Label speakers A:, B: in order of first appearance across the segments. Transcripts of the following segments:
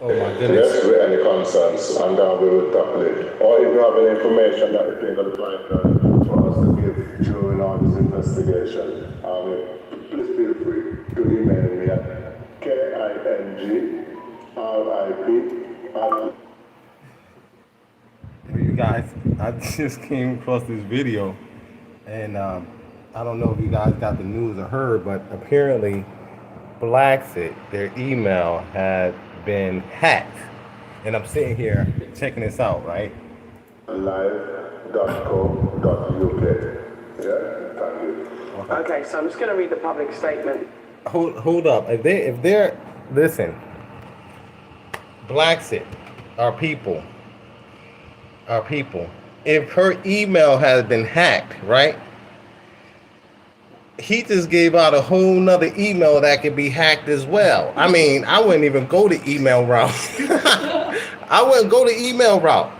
A: Oh my goodness.
B: Yes, with any concerns, and we will tackle it. Or if you have any information that you think of the client for us to give during all this investigation, please feel free to email me at kingrip.
A: You guys, I just came across this video, and I don't know if you guys got the news or heard, but apparently, Bla Xit, their email had been hacked, and I'm sitting here checking this out, right?
B: Live.co.uk. Yeah, thank you.
C: Okay, so I'm just going to read the public statement.
A: Hold up. If they're listen, Bla Xit, our people. If her email has been hacked, right? He just gave out a whole nother email that could be hacked as well. I mean, I wouldn't even go the email route. I wouldn't go the email route.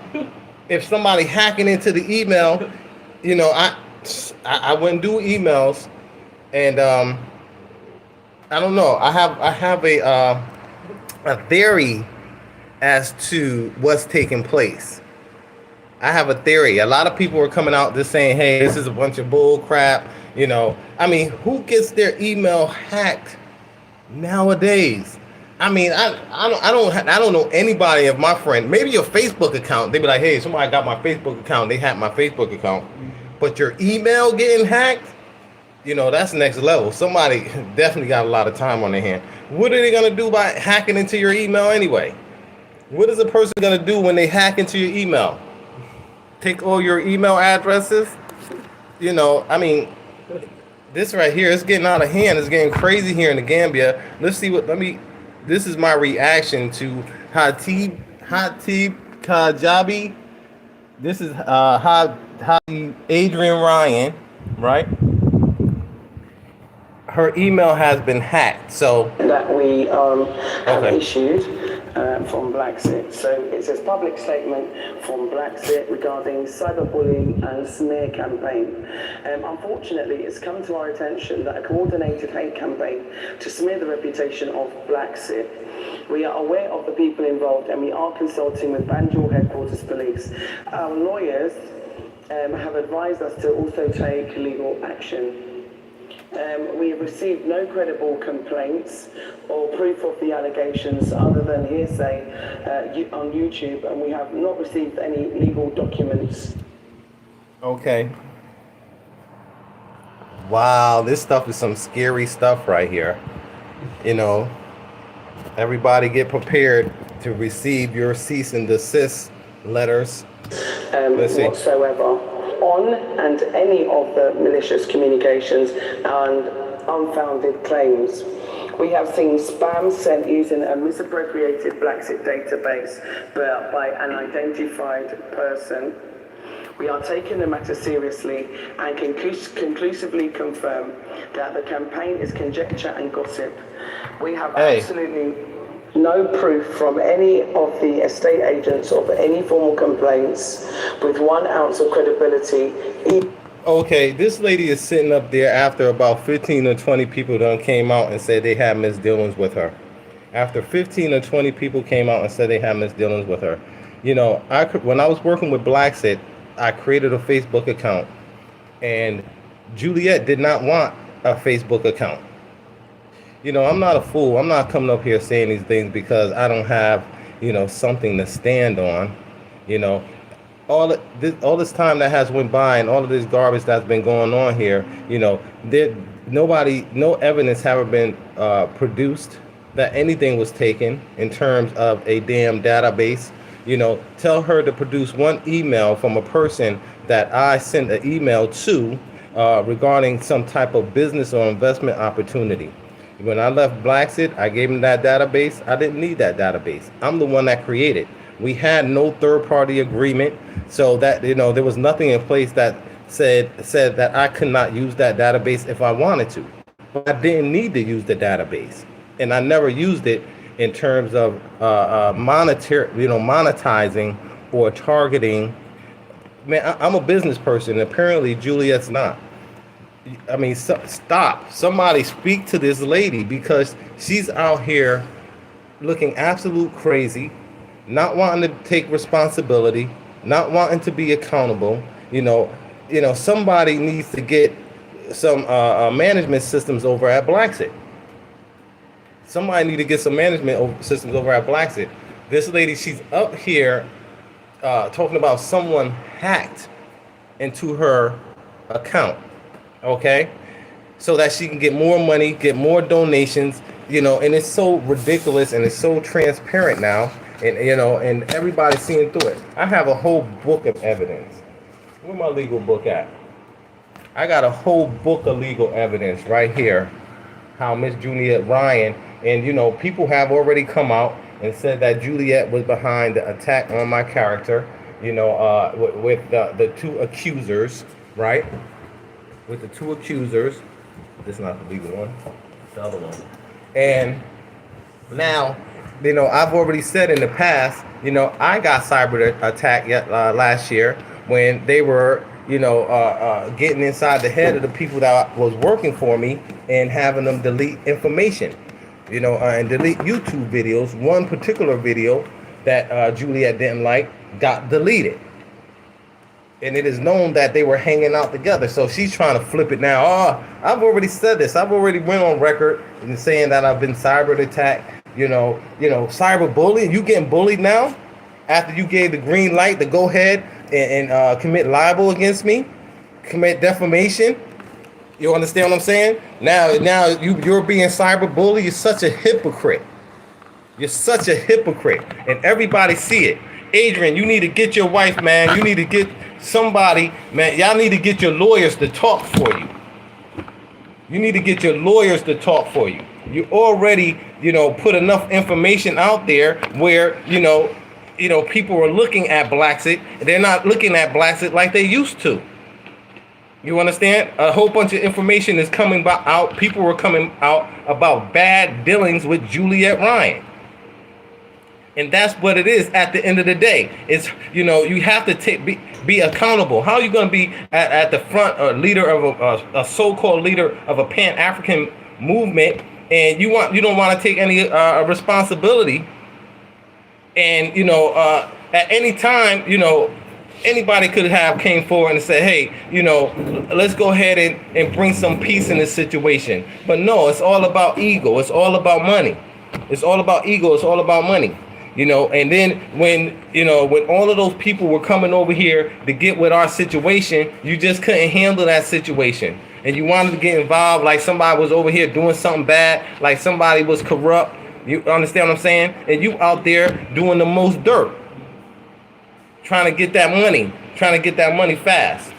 A: If somebody hacking into the email, I wouldn't do emails. And I don't know. I have a theory as to what's taking place. I have a theory. A lot of people are coming out just saying, "Hey, this is a bunch of bull crap." I mean, who gets their email hacked nowadays? I mean, I don't know anybody of my friend. Maybe your Facebook account. They be like, "Hey, somebody got my Facebook account. They hacked my Facebook account." But your email getting hacked, that's next level. Somebody definitely got a lot of time on their hand. What are they gonna do by hacking into your email anyway? What is a person gonna do when they hack into your email? Take all your email addresses? I mean, this right here, it's getting out of hand. It's getting crazy here in the Gambia. This is my reaction to Hatib Kajabi. This is Adrian Ryan, right? Her email has been hacked, so
C: that we have issued from Bla Xit. So it says public statement from Bla Xit regarding cyberbullying and smear campaign. Unfortunately, it's come to our attention that a coordinated hate campaign to smear the reputation of Bla Xit. We are aware of the people involved and we are consulting with Banjul Headquarters Police. Our lawyers have advised us to also take legal action. We have received no credible complaints or proof of the allegations other than hearsay on YouTube, and we have not received any legal documents.
A: Okay. Wow, this stuff is some scary stuff right here. Everybody get prepared to receive your cease and desist letters. Let's see.
C: Whatsoever on and any of the malicious communications and unfounded claims. We have seen spam sent using a misappropriated Bla Xit database by an identified person. We are taking the matter seriously and can conclusively confirm that the campaign is conjecture and gossip. We have absolutely no proof from any of the estate agents of any formal complaints with 1 ounce of credibility.
A: Okay, this lady is sitting up there after about 15 or 20 people done came out and said they had misdealings with her. After 15 or 20 people came out and said they had misdealings with her. When I was working with Bla Xit, I created a Facebook account, and Juliet did not want a Facebook account. I'm not a fool. I'm not coming up here saying these things because I don't have, something to stand on. All this time that has went by and all of this garbage that's been going on here, no evidence have been produced that anything was taken in terms of a damn database. Tell her to produce one email from a person that I sent an email to regarding some type of business or investment opportunity. When I left Bla Xit, I gave him that database. I didn't need that database. I'm the one that created. We had no third-party agreement, so that there was nothing in place that said that I could not use that database if I wanted to. But I didn't need to use the database, and I never used it in terms of monetizing or targeting. Man, I'm a business person. Apparently, Juliet's not. I mean, stop. Somebody speak to this lady because she's out here looking absolute crazy, not wanting to take responsibility, not wanting to be accountable. Somebody needs to get some management systems over at Bla Xit. Somebody need to get some systems over at Bla Xit. This lady, she's up here talking about someone hacked into her account, okay, so that she can get more money, get more donations, and it's so ridiculous and it's so transparent now, and everybody's seeing through it. I have a whole book of evidence. Where's my legal book at? I got a whole book of legal evidence right here. How Miss Juliet Ryan, and people have already come out and said that Juliet was behind the attack on my character, with the two accusers, right? With the two accusers. This is not the legal one, the other one. And now, I've already said in the past, I got cyber attacked last year when they were, getting inside the head of the people that was working for me and having them delete information, and delete YouTube videos. One particular video that Juliet didn't like got deleted. And it is known that they were hanging out together. So she's trying to flip it now. Oh, I've already said this. I've already went on record in saying that I've been cyber attacked. Cyber bullying. You getting bullied now after you gave the green light to go ahead and commit libel against me, commit defamation. You understand what I'm saying? Now you're being cyber bullied. You're such a hypocrite. You're such a hypocrite, and everybody see it. Adrian, you need to get your wife, man. You need to get somebody, man. Y'all need to get your lawyers to talk for you. You need to get your lawyers to talk for you. You already, put enough information out there where, people are looking at Bla Xit. They're not looking at Bla Xit like they used to. You understand? A whole bunch of information is coming out. People were coming out about bad dealings with Juliet Ryan. And that's what it is at the end of the day. It's, you have to be accountable. How are you going to be at the front, leader of a so-called leader of a Pan-African movement, and you don't want to take any responsibility? And, at any time, anybody could have came forward and said, hey, let's go ahead and bring some peace in this situation. But no, it's all about ego. It's all about money. It's all about ego. It's all about money. And then when all of those people were coming over here to get with our situation, you just couldn't handle that situation. And you wanted to get involved like somebody was over here doing something bad, like somebody was corrupt. You understand what I'm saying? And you out there doing the most dirt. Trying to get that money fast.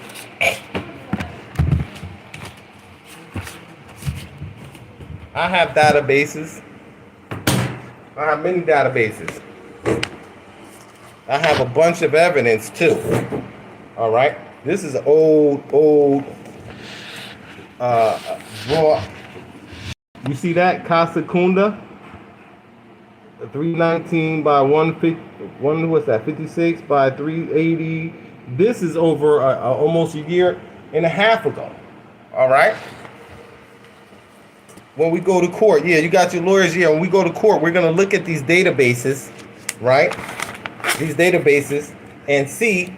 A: I have databases. I have many databases. I have a bunch of evidence too. All right. This is old raw. You see that? Casa Kunda? 319 by 150. What's that? 56 by 380. This is over almost a year and a half ago. All right. When we go to court, yeah, you got your lawyers here. When we go to court, we're going to look at these databases, right? These databases, and see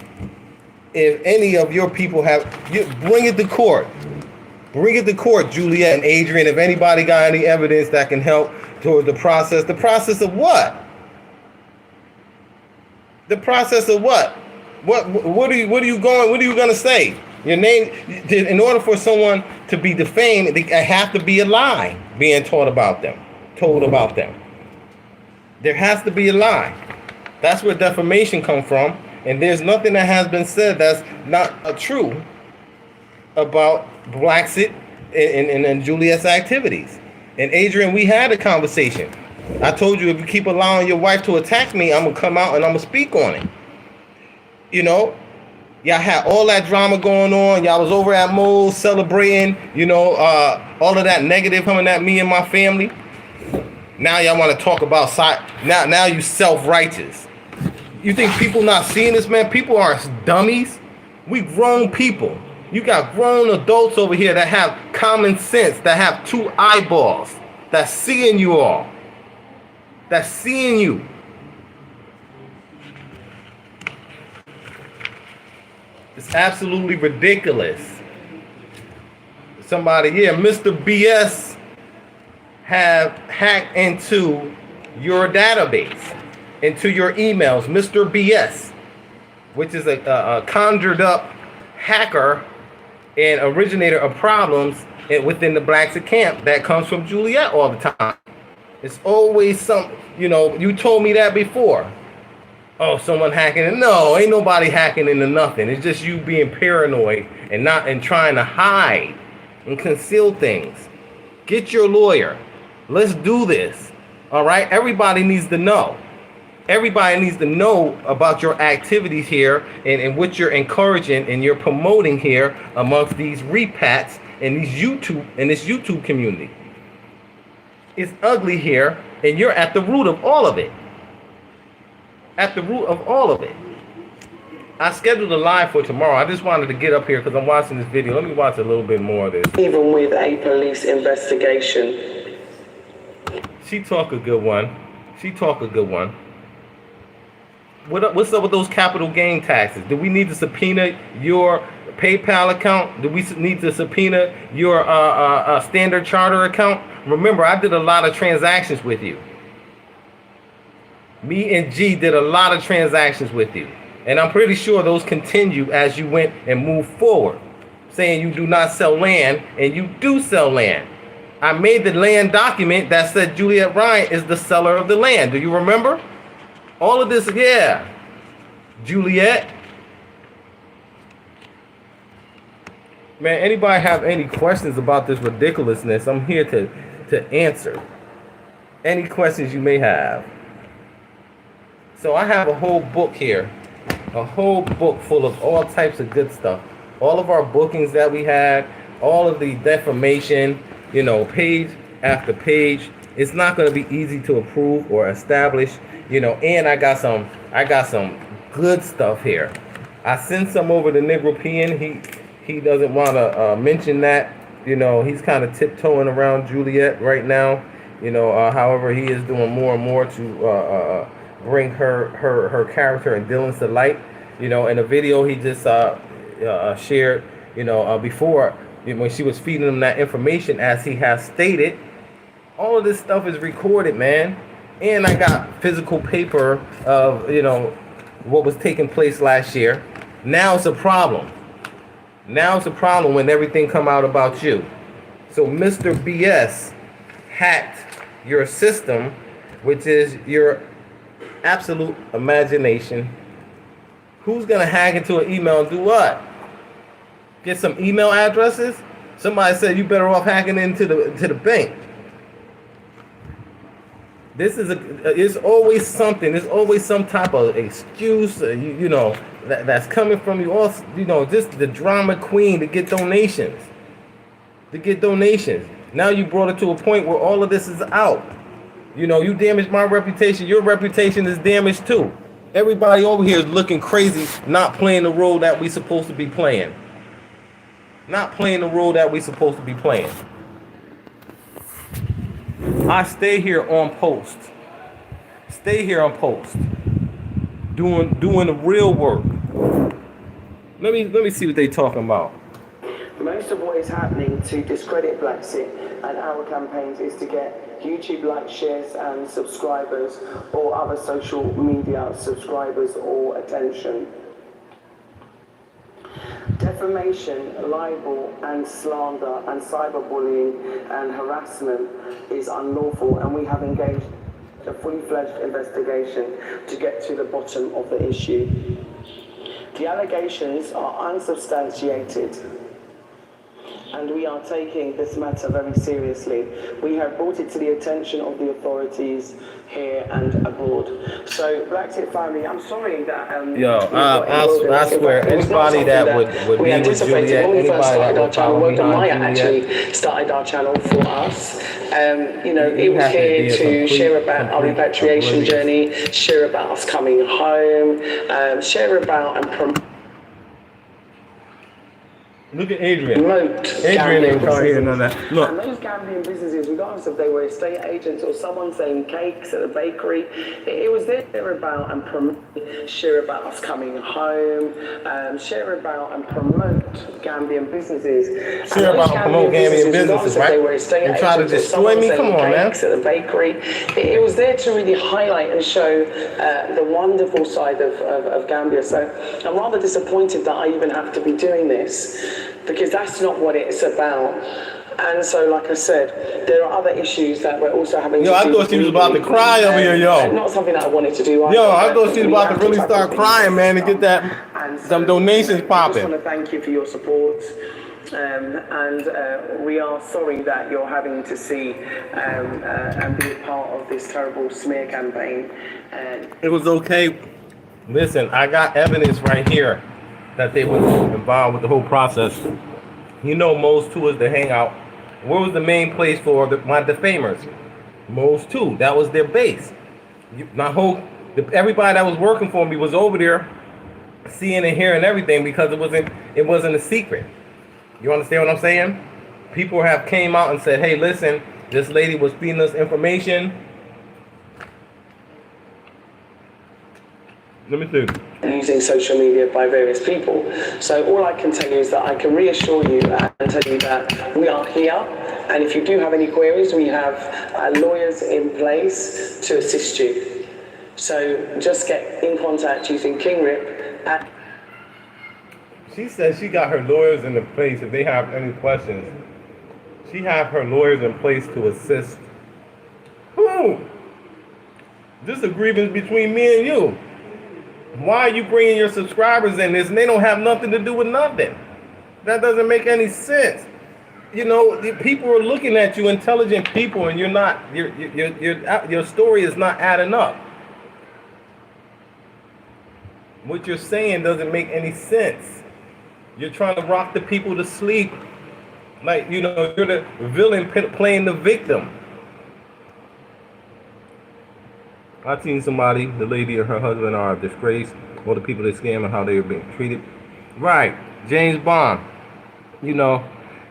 A: if any of your people bring it to court. Bring it to court, Juliet and Adrian, if anybody got any evidence that can help toward the process. The process of what? The process of what? What are you going to say? Your name, in order for someone to be defamed, they have to be a lie being told about them. There has to be a lie. That's where defamation comes from. And there's nothing that has been said that's not true about Bla Xit and Juliet's activities. And Adrian, we had a conversation. I told you, if you keep allowing your wife to attack me, I'm going to come out and I'm going to speak on it. Y'all had all that drama going on. Y'all was over at Mo's celebrating, all of that negative coming at me and my family. Now y'all want to talk about now you self-righteous. You think people not seeing this, man? People aren't dummies. We grown people. You got grown adults over here that have common sense, that have two eyeballs, that's seeing you all. that's seeing you. It's absolutely ridiculous. Somebody, yeah, Mr. BS have hacked into your database, into your emails. Mr. BS, which is a conjured up hacker and originator of problems within the Bla Xit camp that comes from Juliet all the time. It's always some, you told me that before. Oh, someone hacking it. No, ain't nobody hacking into nothing. It's just you being paranoid and trying to hide and conceal things. Get your lawyer. Let's do this. All right? Everybody needs to know. Everybody needs to know about your activities here and what you're encouraging and you're promoting here amongst these repats and this YouTube community. It's ugly here, and you're at the root of all of it. At the root of all of it. I scheduled a live for tomorrow. I just wanted to get up here because I'm watching this video. Let me watch a little bit more of this.
C: Even with a police investigation.
A: She talk a good one. What's up with those capital gain taxes? Do we need to subpoena your PayPal account? Do we need to subpoena your Standard Charter account? Remember, I did a lot of transactions with you. Me and G did a lot of transactions with you. And I'm pretty sure those continue as you went and moved forward. Saying you do not sell land, and you do sell land. I made the land document that said Juliet Ryan is the seller of the land. Do you remember? All of this, yeah. Juliet. Man, anybody have any questions about this ridiculousness? I'm here to answer any questions you may have. So I have a whole book here. A whole book full of all types of good stuff. All of our bookings that we had, all of the defamation, page after page. It's not going to be easy to approve or establish, and I got some good stuff here. I sent some over to Negropean. He doesn't want to mention that. He's kind of tiptoeing around Juliet right now. However, he is doing more and more to bring her character and Dylan's to light. In a video he just shared, before, when she was feeding him that information, as he has stated, all of this stuff is recorded, man. And I got physical paper of, what was taking place last year. Now it's a problem. Now it's a problem when everything come out about you. So Mr. BS hacked your system, which is your absolute imagination. Who's gonna hack into an email and do what? Get some email addresses? Somebody said you better off hacking into the bank. This is it's always something. There's always some type of excuse, that's coming from you. Also, just the drama queen to get donations. Now you brought it to a point where all of this is out. You damaged my reputation. Your reputation is damaged too. Everybody over here is looking crazy, not playing the role that we supposed to be playing. I stay here on post. Doing the real work. Let me see what they talking about.
C: Most of what is happening to discredit Bla Xit and our campaigns is to get YouTube likes, shares and subscribers, or other social media subscribers or attention. Defamation, libel and slander and cyberbullying and harassment is unlawful, and we have engaged a fully fledged investigation to get to the bottom of the issue. The allegations are unsubstantiated, and we are taking this matter very seriously. We have brought it to the attention of the authorities here and abroad. So, Bla Xit family, I'm sorry that...
A: I swear, anybody that would be with Juliet, anybody that would follow me on Juliet...
C: actually started our channel for us. It was here to share about our repatriation journey, share about us coming home, share about and promote...
A: Look at Adrian.
C: Promote
A: Adrian ain't trying to hear
C: Gambian
A: none of that.
C: businesses.
A: Look.
C: And those Gambian businesses, regardless if they were estate agents or someone selling cakes at a bakery, it was there about and promote, share about us coming home, share about and promote Gambian businesses.
A: Share about and promote Gambian businesses, right?
C: They were estate
A: You try to
C: agents or
A: destroy
C: someone
A: me? Come
C: selling
A: on, man.
C: cakes at a bakery. It was there to really highlight and show the wonderful side of Gambia. So I'm rather disappointed that I even have to be doing this, because that's not what it's about. And so, like I said, there are other issues that we're also having to do.
A: I thought she was about to cry over here, yo.
C: Not something that I wanted to do.
A: I thought she was about to really start crying, man, and get some donations popping.
C: I just want to thank you for your support. We are sorry that you're having to see and be a part of this terrible smear campaign.
A: It was okay. Listen, I got evidence right here that they were involved with the whole process. You know, Mo's 2 is the hangout. Where was the main place for my defamers? Mo's 2. That was their base. Everybody that was working for me was over there, seeing and hearing everything, because it wasn't a secret. You understand what I'm saying? People have came out and said, hey, listen, this lady was feeding us information. Let me see.
C: Using social media by various people. So all I can tell you is that I can reassure you and tell you that we are here. And if you do have any queries, we have lawyers in place to assist you. So just get in contact using KingRip at...
A: She said she got her lawyers in place if they have any questions. She have her lawyers in place to assist. Who? This is a grievance between me and you. Why are you bringing your subscribers in this and they don't have nothing to do with nothing? That doesn't make any sense. You know, people are looking at you, intelligent people, and you're not. Your story is not adding up. What you're saying doesn't make any sense. You're trying to rock the people to sleep. Like, you know, you're the villain playing the victim. I've seen somebody, the lady and her husband are a disgrace. All the people they scam and how they are being treated. Right, James Bond. You know,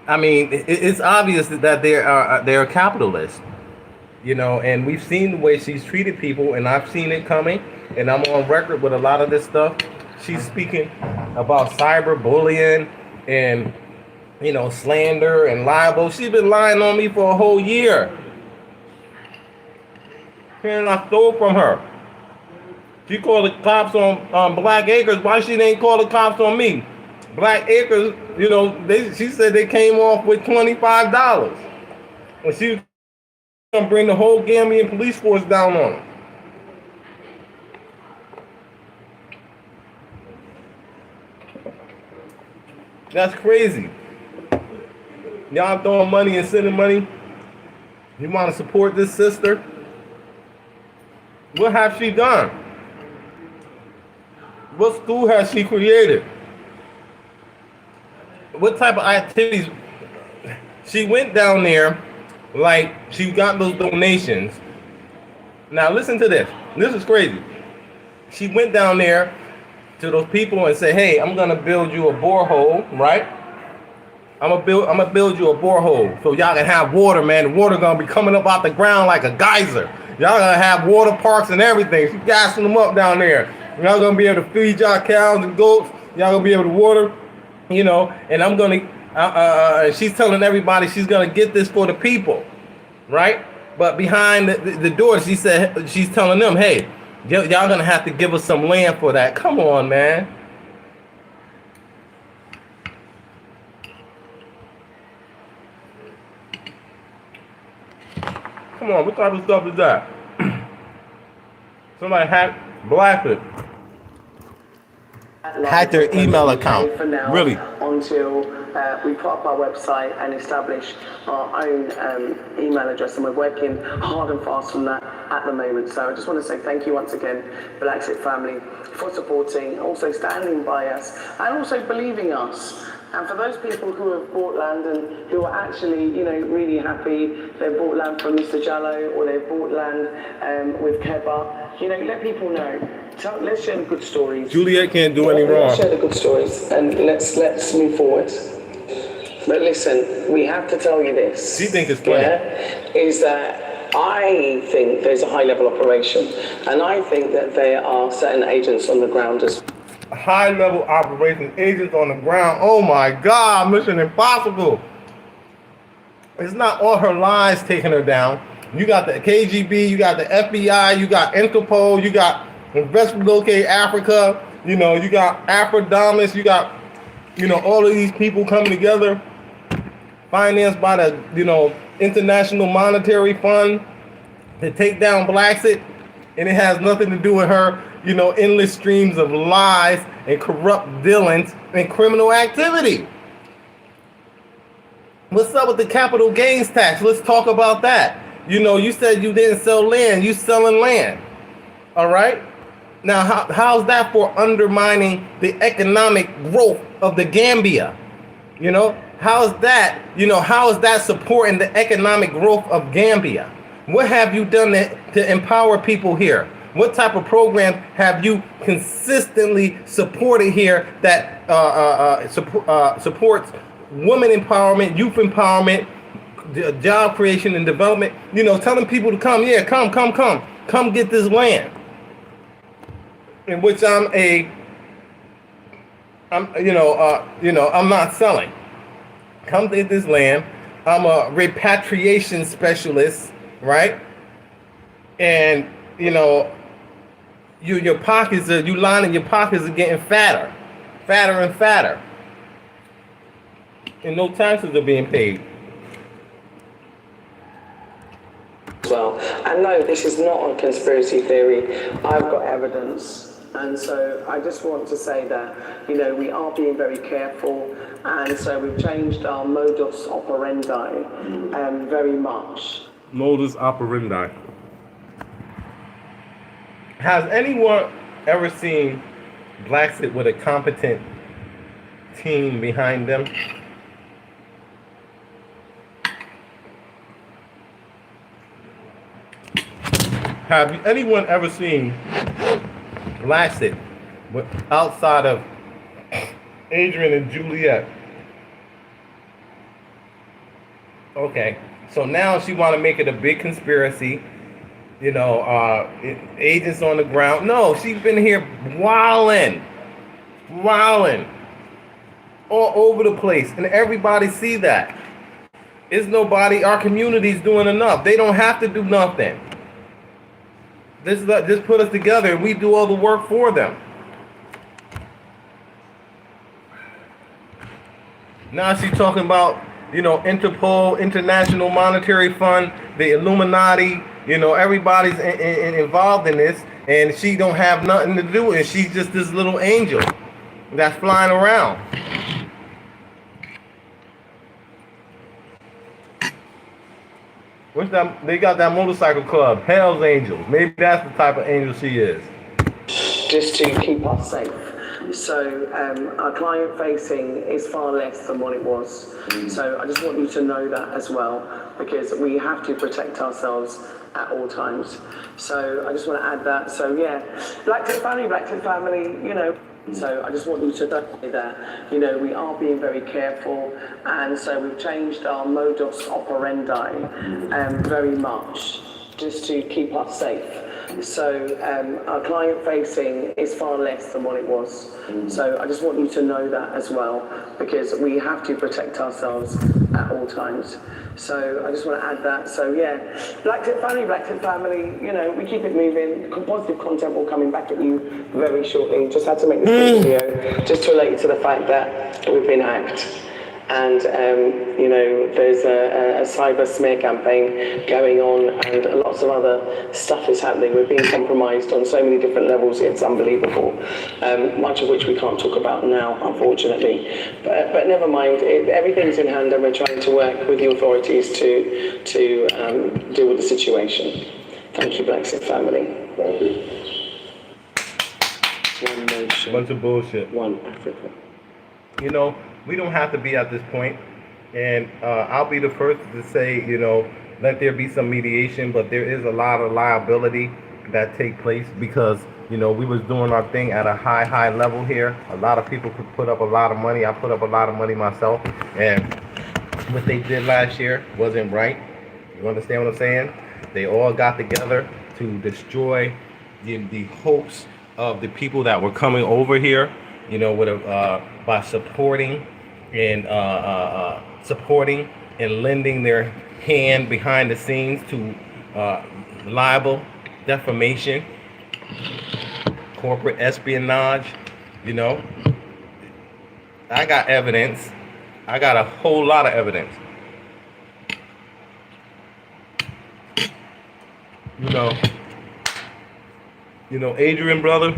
A: I mean, it's obvious that they're capitalists. You know, and we've seen the way she's treated people, and I've seen it coming. And I'm on record with a lot of this stuff. She's speaking about cyberbullying and, you know, slander and libel. She's been lying on me for a whole year. And I stole from her. She called the cops on Black Acres. Why she didn't call the cops on me? Black Acres, you know, she said they came off with $25. And she was gonna bring the whole Gambian police force down on them. That's crazy. Y'all throwing money and sending money. You want to support this sister? What has she done? What school has she created? What type of activities? She went down there like she got those donations. Now listen to this. This is crazy. She went down there to those people and said, hey, I'm gonna build you a borehole, right? I'm gonna build you a borehole so y'all can have water, man. The water gonna be coming up out the ground like a geyser. Y'all gonna have water parks and everything. She's gassing them up down there. Y'all gonna be able to feed y'all cows and goats. Y'all gonna be able to water, you know. And I'm gonna, she's telling everybody she's gonna get this for the people, right? But behind the door, she said, she's telling them, hey, y'all gonna have to give us some land for that. Come on, man. Come on, what type of stuff is that? Somebody hacked their email account.
C: For now,
A: really?
C: Until we put up our website and establish our own email address, and we're working hard and fast on that at the moment. So I just want to say thank you once again, Bla Xit family, for supporting, also standing by us, and also believing us. And for those people who have bought land and who are actually, you know, really happy, they've bought land from Mr. Jallo, or they've bought land with Keba, you know, let people know. Let's share the good stories.
A: Juliet can't do any wrong.
C: Let's share the good stories and let's move forward. But listen, we have to tell you this.
A: Do you think it's funny?
C: Yeah, is that I think there's a high-level operation, and I think that there are certain agents on the ground as
A: high-level operation agents on the ground. Oh my God, Mission Impossible. It's not all her lies taking her down. You got the KGB, you got the FBI, you got Interpol, you got Investigate Africa, you got Afrodamus, you got, all of these people coming together, financed by the, International Monetary Fund to take down Bla Xit, and it has nothing to do with her, endless streams of lies and corrupt dealings and criminal activity. What's up with the capital gains tax? Let's talk about that. You said you didn't sell land. You selling land. All right? Now, how's that for undermining the economic growth of the Gambia? How is that supporting the economic growth of Gambia? What have you done to empower people here? What type of program have you consistently supported here that supports women empowerment, youth empowerment, job creation and development? Telling people to come, come get this land. In which I'm not selling. Come get this land. I'm a repatriation specialist, right? And your pockets are lining your pockets are getting fatter and fatter. And no taxes are being paid.
C: Well, and no, this is not a conspiracy theory. I've got evidence. And so I just want to say that, we are being very careful. And so we've changed our modus operandi very much.
A: Modus operandi. Has anyone ever seen Bla Xit with a competent team behind them? Have anyone ever seen Bla Xit outside of Adrian and Juliet? Okay, so now she want to make it a big conspiracy. Agents on the ground. No, she's been here wilding all over the place, and everybody see that. Our community's doing enough. They don't have to do nothing. Just put us together and we do all the work for them. Now she's talking about, Interpol, International Monetary Fund, the Illuminati, everybody's involved in this, and she don't have nothing to do with it. She's just this little angel that's flying around. What's that? They got that motorcycle club, Hell's Angels. Maybe that's the type of angel she is.
C: Just to keep us safe. So our client facing is far less than what it was. So I just want you to know that as well, because we have to protect ourselves at all times. So I just want to add that. So yeah, Bla Xit family, So I just want you to know that, we are being very careful, and so we've changed our modus operandi very much, just to keep us safe. So our client facing is far less than what it was. So I just want you to know that as well, because we have to protect ourselves at all times. So I just want to add that. So yeah, Bla Xit family, we keep it moving. Positive content will coming back at you very shortly. Just had to make this video just to relate to the fact that we've been hacked. And, there's a cyber smear campaign going on, and lots of other stuff is happening. We're being compromised on so many different levels, it's unbelievable. Much of which we can't talk about now, unfortunately. But never mind, everything's in hand, and we're trying to work with the authorities to deal with the situation. Thank you, Bla Xit family.
B: Thank you.
C: One nation.
A: Bunch of bullshit.
C: One Africa.
A: We don't have to be at this point, and I'll be the first to say, let there be some mediation, but there is a lot of liability that take place because, we was doing our thing at a high level here. A lot of people could put up a lot of money. I put up a lot of money myself, and what they did last year wasn't right. You understand what I'm saying? They all got together to destroy the hopes of the people that were coming over here, by supporting and lending their hand behind the scenes to libel, defamation, corporate espionage. You know, I got evidence. I got a whole lot of evidence. You know, Adrian, brother.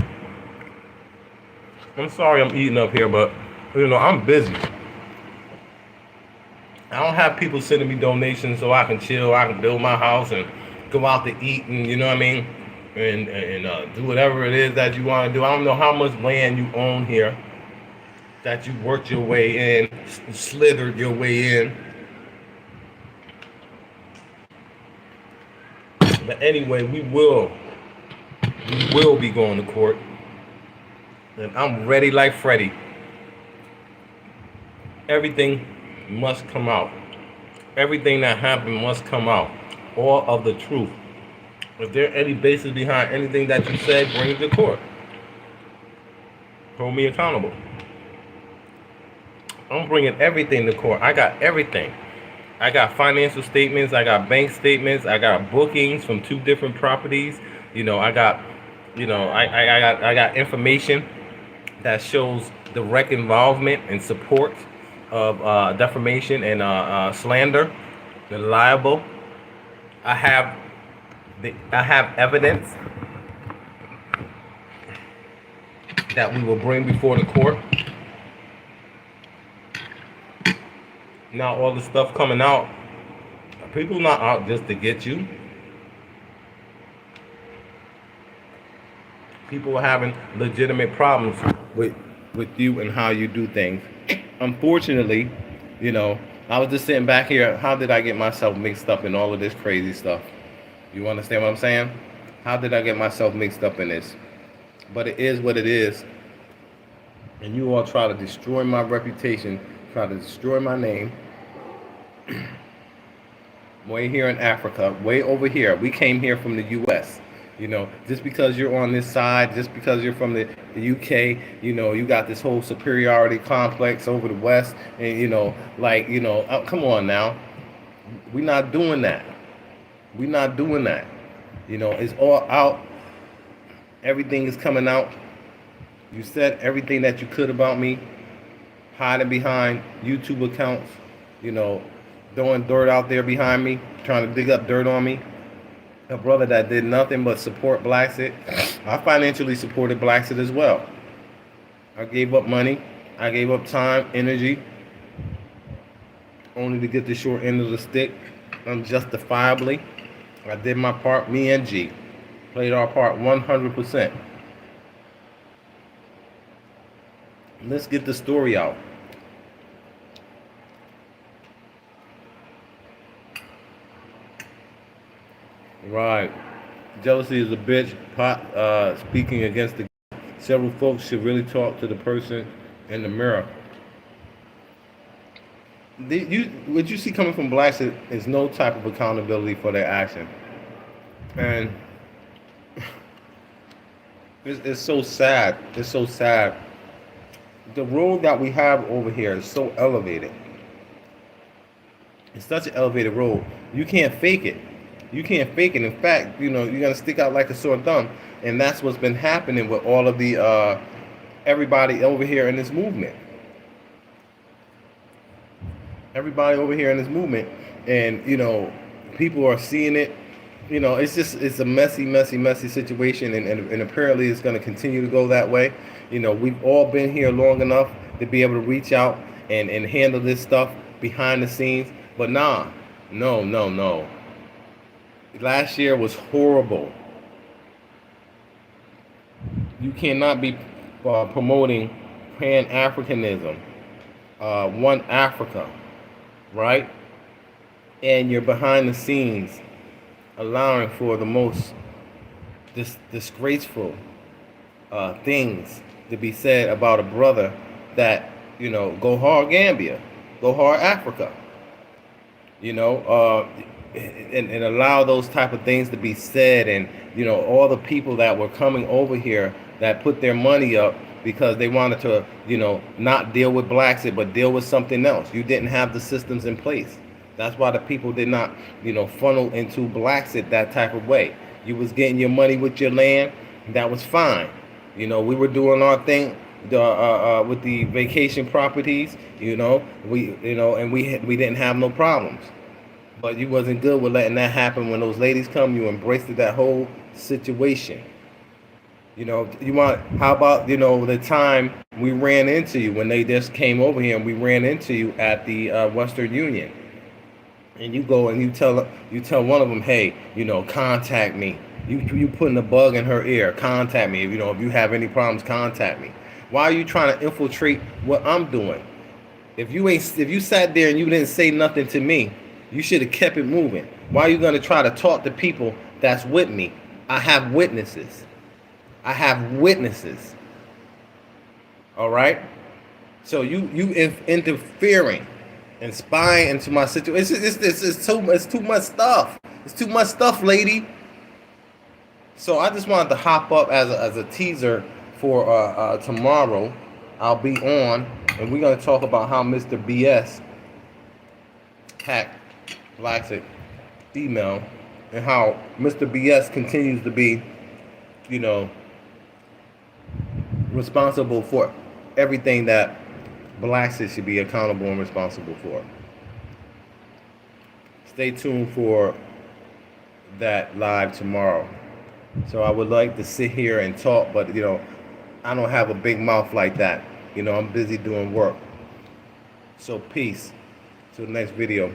A: I'm sorry I'm eating up here, but I'm busy. I don't have people sending me donations so I can chill, I can build my house and go out to eat and you know what I mean, and do whatever it is that you want to do. I don't know how much land you own here that you worked your way in, slithered your way in. But anyway, we will be going to court, and I'm ready like Freddy. Everything must come out. Everything that happened must come out. All of the truth. If there any basis behind anything that you said, bring it to court. Hold me accountable. I'm bringing everything to court. I got everything. I got financial statements. I got bank statements. I got bookings from 2 different properties. I got, I got information that shows direct involvement and support of defamation and slander, and libel. I have evidence that we will bring before the court. Now all the stuff coming out, people not out just to get you. People are having legitimate problems with you and how you do things. Unfortunately, I was just sitting back here. How did I get myself mixed up in all of this crazy stuff? You understand what I'm saying? How did I get myself mixed up in this? But it is what it is. And you all try to destroy my reputation, try to destroy my name. Way here in Africa, way over here. We came here from the U.S. Just because you're on this side, just because you're from the UK, you got this whole superiority complex over the West, and come on now, we're not doing that. We're not doing that. It's all out. Everything is coming out. You said everything that you could about me, hiding behind YouTube accounts, throwing dirt out there behind me, trying to dig up dirt on me. A brother that did nothing but support Bla Xit. I financially supported Bla Xit as well. I gave up money. I gave up time, energy, only to get the short end of the stick unjustifiably. I did my part. Me and G played our part 100%. Let's get the story out. Right. Jealousy is a bitch. Speaking against the several folks should really talk to the person in the mirror. What you see coming from Bla Xit is no type of accountability for their action. And it's so sad. It's so sad. The road that we have over here is so elevated. It's such an elevated road. You can't fake it. You can't fake it. In fact, you're gonna stick out like a sore thumb, and that's what's been happening with all of the everybody over here in this movement. Everybody over here in this movement, and people are seeing it. It's a messy situation, and apparently it's gonna continue to go that way. We've all been here long enough to be able to reach out and handle this stuff behind the scenes, but no. Last year was horrible. You cannot be promoting Pan-Africanism, one Africa, right? And you're behind the scenes allowing for the most disgraceful things to be said about a brother that, go hard Gambia, go hard Africa. you know, and allow those type of things to be said. And you know, all the people that were coming over here that put their money up because they wanted to, you know, not deal with Bla Xit but deal with something else. You didn't have the systems in place. That's why the people did not, you know, funnel into Bla Xit that type of way. You was getting your money with your land, that was fine. You know, we were doing our thing with the vacation properties. And we didn't have no problems. But you wasn't good with letting that happen. When those ladies come, you embraced that whole situation. You know, how about, you know, the time we ran into you when they just came over here and we ran into you at the Western Union, and you go and you tell one of them, hey, you know, contact me. You putting a bug in her ear, contact me. You know, if you have any problems, contact me. Why are you trying to infiltrate what I'm doing? If you sat there and you didn't say nothing to me, you should have kept it moving. Why are you gonna try to talk to people that's with me? I have witnesses. I have witnesses. All right. So you interfering and spying into my situation. It's too much stuff. It's too much stuff, lady. So I just wanted to hop up as a teaser for tomorrow. I'll be on, and we're gonna talk about how Mr. BS hacked Bla Xit email, and how Mr. BS continues to be, you know, responsible for everything that Bla Xit should be accountable and responsible for. Stay tuned for that live tomorrow. So I would like to sit here and talk, but you know, I don't have a big mouth like that. You know, I'm busy doing work. So peace. Till the next video.